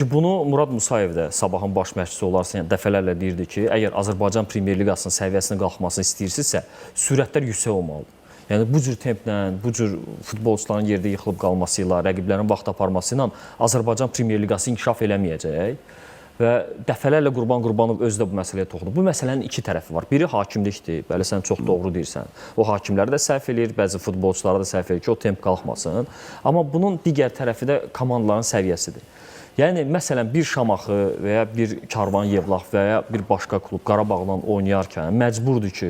Bunu Murad Musayev də Sabahın baş məşqçisi olarsa, yəni dəfələrlə deyirdi ki, əgər Azərbaycan Premyer Liqasının səviyyəsinin qalxmasını istəyirsinizsə, sürətlər yüksək olmalıdır. Yəni bu cür templə, bu cür futbolçuların yerdə yıxılıb qalması ilə, rəqiblərin vaxt aparması ilə Azərbaycan Premyer Liqası inkişaf eləməyəcək. Və dəfələrlə Qurban Qurbanov özü də bu məsələyə toxunub. Bu məsələnin iki tərəfi var. Biri hakimlikdir. Bəli, sən çox doğru deyirsən. O hakimləri də səhv eləyir, bəzi futbolçuları da səhv eləyir ki, o temp qalxmasın. Amma bunun digər tərəfi də komandaların səviyyəsidir. Yəni, məsələn, bir Şamaxı və ya bir Karvan Yevlax və ya bir başqa klub Qarabağla oynayarkən məcburdur ki,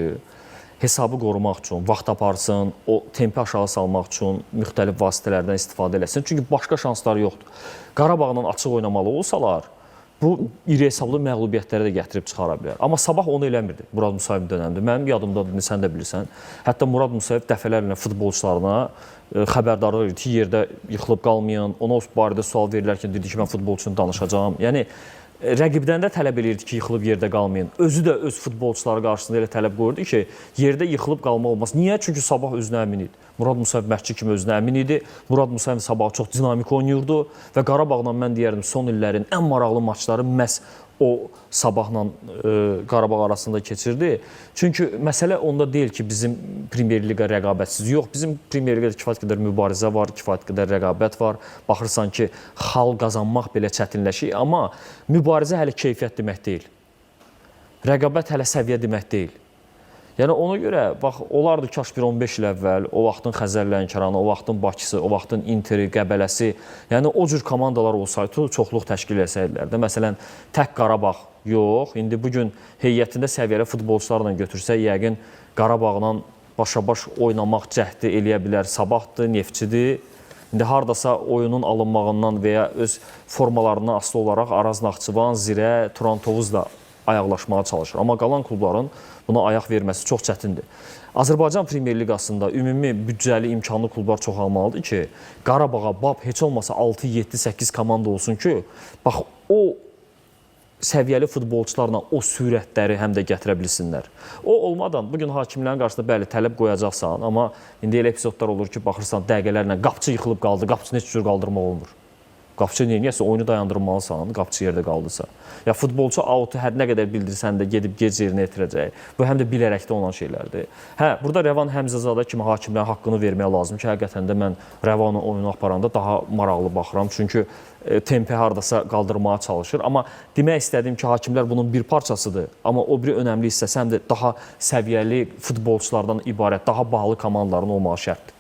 hesabı qorumaq üçün, vaxt aparsın, o tempi aşağı salmaq üçün müxtəlif vasitələrdən istifadə eləsin. Çünki başqa şansları yoxdur. Qarabağla açıq oynamalı olsalar, bu iri hesablı məğlubiyyətləri də gətirib çıxara bilər. Amma Sabah onu eləmirdi Murad Musayev dönəmində. Mənim yadımdadır, sən də bilirsən. Hətta Murad Musayev dəfələrlə futbolçularına xəbərdarlıq edir ki, yerdə yıxılıb qalmayın. Ona o barədə sual verilərkən dedi ki, mən futbolçunu danışacağam. Yəni, rəqibdən də tələb eləyirdi ki, yıxılıb yerdə qalmayın. Özü də öz futbolçuları qarşısında elə tələb qoyurdu ki, yerdə yıxılıb qalmaq olmaz. Niyə? Çünki Sabah özünə əmin idi. Murad Musayev məşqçi kimi özünə əmin idi. Murad Musayev Sabah çox dinamik oynayırdı və Qarabağla mən deyərdim son illərin ən maraqlı maçları məhz o Sabahla Qarabağ arasında keçirdi. Çünki məsələ onda deyil ki, bizim Premyer Liqa rəqabətsiz. Yox, bizim Premyer Liqada kifayət qədər mübarizə var, kifayət qədər rəqabət var. Baxırsan ki, xal qazanmaq belə çətinləşir. Amma mübarizə hələ keyfiyyət demək deyil. Rəqabət hələ səviyyə demək deyil. Yəni ona görə bax olardı kaş bir 15 il əvvəl o vaxtın Xəzər Lənkəranı, o vaxtın Bakısı, o vaxtın Interi, Qəbələsi, yəni o cür komandalar olsaydı çoxluq təşkil etsəydilər də. Məsələn, tək Qarabağ yox. İndi bu gün heyətində səviyyəli futbolçularla götürsək, yəqin Qarabağla başa-baş oynamaq cəhdi eləyə bilər. Sabahdır, Neftçidir. İndi hardasa oyunun alınmağından və ya öz formalarından asılı olaraq Araz Naxçıvan, Zirə, Turan Tovuz da ayaqlaşmağa çalışır. Amma qalan klubların buna ayaq verməsi çox çətindir. Azərbaycan Premyer Liqasında ümumi büdcəli imkanlı klublar çoxalmalıdır ki, Qarabağa bab heç olmasa 6, 7, 8 komanda olsun ki, bax o səviyyəli futbolçularla o sürətləri həm də gətirə bilsinlər. O olmadan bugün hakimlərin qarşısında bəli tələb qoyacaqsan, amma indi elə epizodlar olur ki, baxırsan dəqiqələrlə qapçı yıxılıb qaldı, qapçını heç cür qaldırmaq olmur. Qapçı neyəsə oyunu dayandırmalısan, qapçı yerdə qaldısa. Ya futbolçu autu hər nə qədər bildirsən də gedib gec yerinə yetirəcək. Bu həm də bilərəkdə olan şeylərdir. Hə, burada Rəvan Həmzəzadə kimi hakimlərin haqqını vermək lazım ki, həqiqətən də mən Rəvanın oyunu aparanda daha maraqlı baxıram. Çünki tempi hardasa qaldırmağa çalışır. Amma demək istədiyim ki, hakimlər bunun bir parçasıdır. Amma o biri önəmli hissəsi həm də daha səviyyəli futbolçulardan ibarət, daha bahalı komandaların olmağı şərtdir.